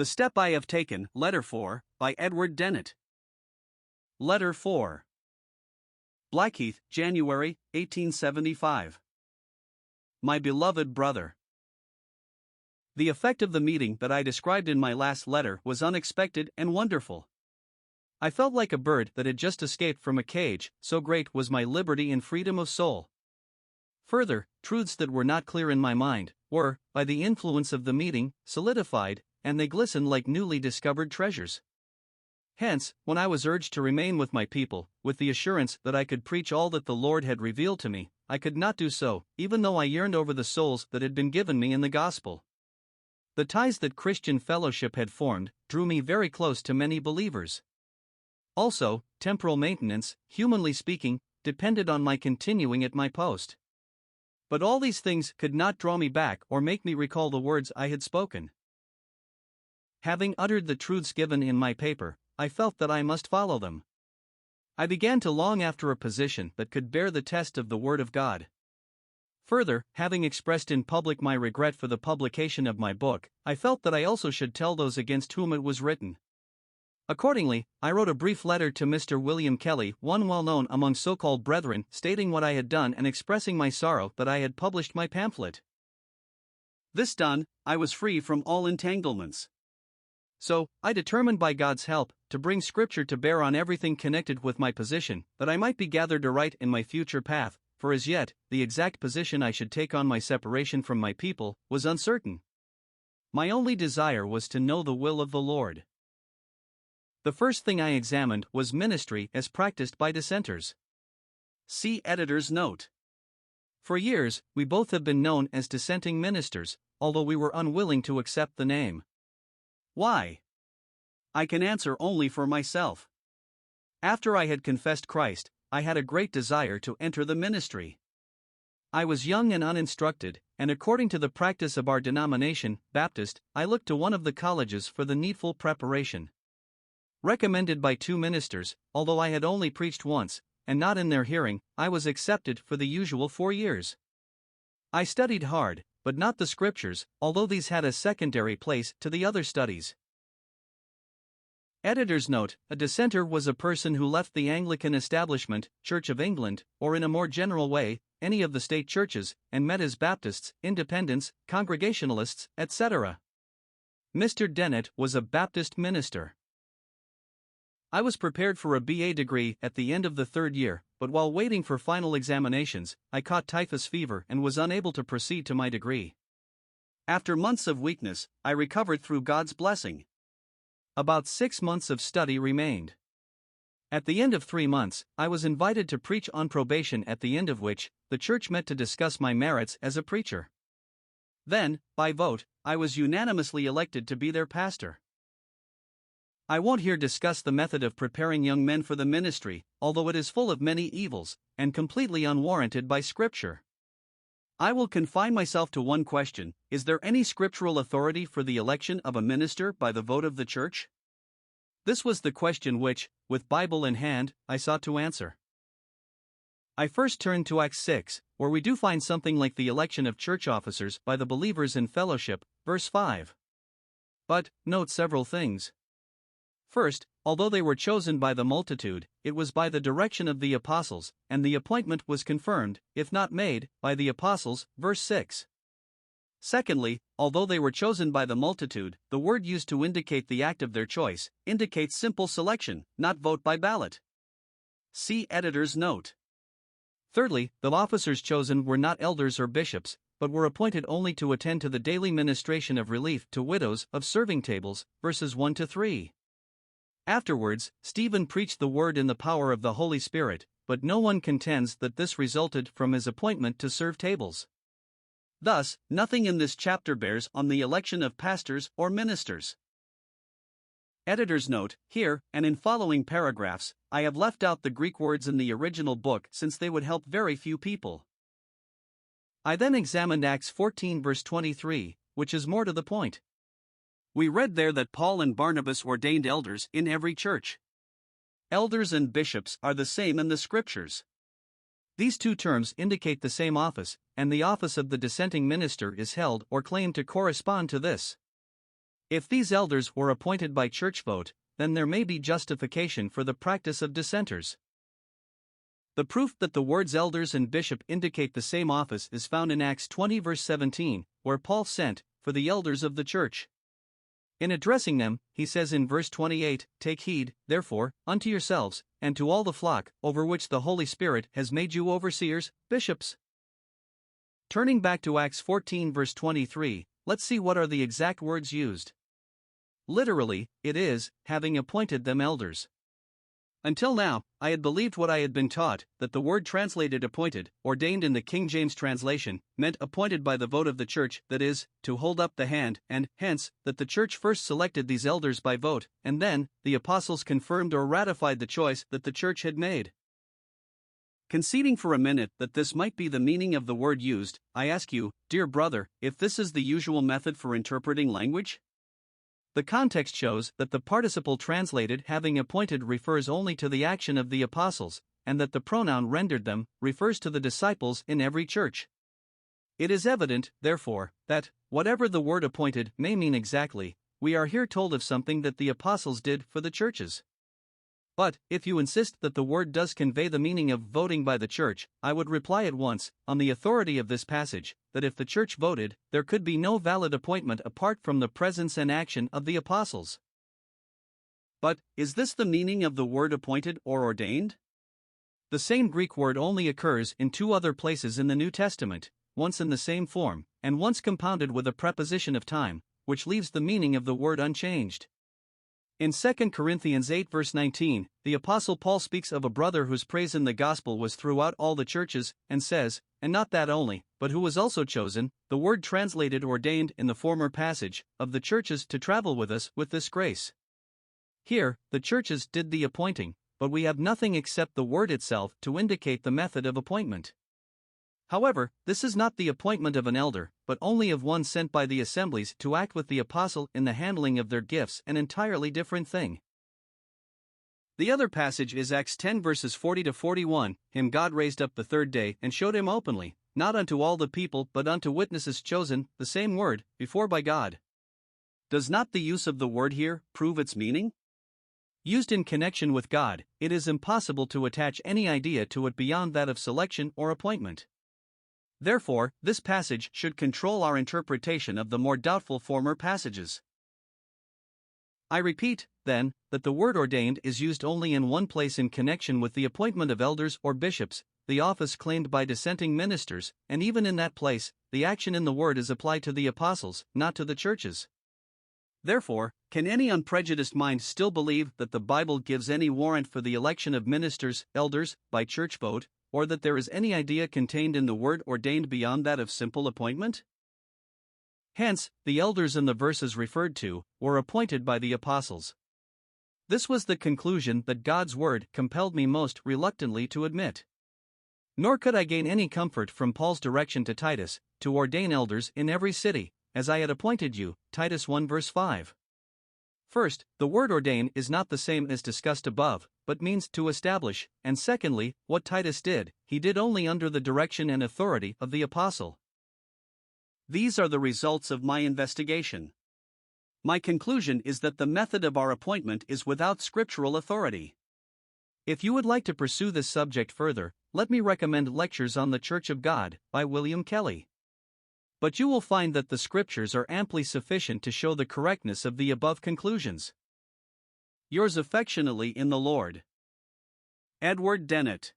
The Step I Have Taken, Letter 4, by Edward Dennett. Letter 4. Blackheath, January, 1875. My beloved brother. The effect of the meeting that I described in my last letter was unexpected and wonderful. I felt like a bird that had just escaped from a cage, so great was my liberty and freedom of soul. Further, truths that were not clear in my mind were, by the influence of the meeting, solidified, and they glistened like newly discovered treasures. Hence, when I was urged to remain with my people, with the assurance that I could preach all that the Lord had revealed to me, I could not do so, even though I yearned over the souls that had been given me in the gospel. The ties that Christian fellowship had formed drew me very close to many believers. Also, temporal maintenance, humanly speaking, depended on my continuing at my post. But all these things could not draw me back or make me recall the words I had spoken. Having uttered the truths given in my paper, I felt that I must follow them. I began to long after a position that could bear the test of the Word of God. Further, having expressed in public my regret for the publication of my book, I felt that I also should tell those against whom it was written. Accordingly, I wrote a brief letter to Mr. William Kelly, one well known among so-called brethren, stating what I had done and expressing my sorrow that I had published my pamphlet. This done, I was free from all entanglements. So, I determined by God's help to bring Scripture to bear on everything connected with my position, that I might be gathered aright in my future path, for as yet, the exact position I should take on my separation from my people was uncertain. My only desire was to know the will of the Lord. The first thing I examined was ministry as practiced by dissenters. See editor's note. For years, we both have been known as dissenting ministers, although we were unwilling to accept the name. Why? I can answer only for myself. After I had confessed Christ, I had a great desire to enter the ministry. I was young and uninstructed, and according to the practice of our denomination, Baptist, I looked to one of the colleges for the needful preparation. Recommended by 2 ministers, although I had only preached once, and not in their hearing, I was accepted for the usual 4 years. I studied hard, but not the Scriptures, although these had a secondary place to the other studies. Editor's note: a dissenter was a person who left the Anglican establishment, Church of England, or in a more general way, any of the state churches, and met as Baptists, Independents, Congregationalists, etc. Mr. Dennett was a Baptist minister. I was prepared for a BA degree at the end of the 3rd year, but while waiting for final examinations, I caught typhus fever and was unable to proceed to my degree. After months of weakness, I recovered through God's blessing. About 6 months of study remained. At the end of 3 months, I was invited to preach on probation, at the end of which, the church met to discuss my merits as a preacher. Then, by vote, I was unanimously elected to be their pastor. I won't here discuss the method of preparing young men for the ministry, although it is full of many evils, and completely unwarranted by Scripture. I will confine myself to one question: is there any scriptural authority for the election of a minister by the vote of the church? This was the question which, with Bible in hand, I sought to answer. I first turned to Acts 6, where we do find something like the election of church officers by the believers in fellowship, verse 5. But, note several things. First, although they were chosen by the multitude, it was by the direction of the apostles, and the appointment was confirmed, if not made, by the apostles, verse 6. Secondly, although they were chosen by the multitude, the word used to indicate the act of their choice indicates simple selection, not vote by ballot. See editor's note. Thirdly, the officers chosen were not elders or bishops, but were appointed only to attend to the daily ministration of relief to widows of serving tables, verses 1 to 3. Afterwards, Stephen preached the word in the power of the Holy Spirit, but no one contends that this resulted from his appointment to serve tables. Thus, nothing in this chapter bears on the election of pastors or ministers. Editor's note: here, and in following paragraphs, I have left out the Greek words in the original book since they would help very few people. I then examined Acts 14 verse 23, which is more to the point. We read there that Paul and Barnabas ordained elders in every church. Elders and bishops are the same in the Scriptures. These two terms indicate the same office, and the office of the dissenting minister is held or claimed to correspond to this. If these elders were appointed by church vote, then there may be justification for the practice of dissenters. The proof that the words elders and bishop indicate the same office is found in Acts 20 verse 17, where Paul sent for the elders of the church. In addressing them, he says in verse 28, "Take heed, therefore, unto yourselves, and to all the flock, over which the Holy Spirit has made you overseers, bishops." Turning back to Acts 14 verse 23, let's see what are the exact words used. Literally, it is, having appointed them elders. Until now, I had believed what I had been taught, that the word translated appointed, ordained in the King James translation, meant appointed by the vote of the church, that is, to hold up the hand, and, hence, that the church first selected these elders by vote, and then, the apostles confirmed or ratified the choice that the church had made. Conceding for a minute that this might be the meaning of the word used, I ask you, dear brother, if this is the usual method for interpreting language? The context shows that the participle translated having appointed refers only to the action of the apostles, and that the pronoun rendered them refers to the disciples in every church. It is evident, therefore, that, whatever the word appointed may mean exactly, we are here told of something that the apostles did for the churches. But, if you insist that the word does convey the meaning of voting by the church, I would reply at once, on the authority of this passage, that if the church voted, there could be no valid appointment apart from the presence and action of the apostles. But, is this the meaning of the word appointed or ordained? The same Greek word only occurs in two other places in the New Testament, once in the same form, and once compounded with a preposition of time, which leaves the meaning of the word unchanged. In 2 Corinthians 8 verse 19, the Apostle Paul speaks of a brother whose praise in the gospel was throughout all the churches, and says, and not that only, but who was also chosen, the word translated ordained in the former passage, of the churches to travel with us with this grace. Here, the churches did the appointing, but we have nothing except the word itself to indicate the method of appointment. However, this is not the appointment of an elder, but only of one sent by the assemblies to act with the apostle in the handling of their gifts, an entirely different thing. The other passage is Acts 10 verses 40 to 41, "Him God raised up the third day, and showed him openly, not unto all the people but unto witnesses chosen," the same word, before by God. Does not the use of the word here prove its meaning? Used in connection with God, it is impossible to attach any idea to it beyond that of selection or appointment. Therefore, this passage should control our interpretation of the more doubtful former passages. I repeat, then, that the word ordained is used only in one place in connection with the appointment of elders or bishops, the office claimed by dissenting ministers, and even in that place, the action in the word is applied to the apostles, not to the churches. Therefore, can any unprejudiced mind still believe that the Bible gives any warrant for the election of ministers, elders, by church vote, or that there is any idea contained in the word ordained beyond that of simple appointment? Hence, the elders in the verses referred to were appointed by the apostles. This was the conclusion that God's word compelled me most reluctantly to admit. Nor could I gain any comfort from Paul's direction to Titus, to ordain elders in every city, as I had appointed you, Titus 1 verse 5. First, the word ordain is not the same as discussed above, but means to establish, and secondly, what Titus did, he did only under the direction and authority of the apostle. These are the results of my investigation. My conclusion is that the method of our appointment is without scriptural authority. If you would like to pursue this subject further, let me recommend Lectures on the Church of God, by William Kelly. But you will find that the scriptures are amply sufficient to show the correctness of the above conclusions. Yours affectionately in the Lord, Edward Dennett.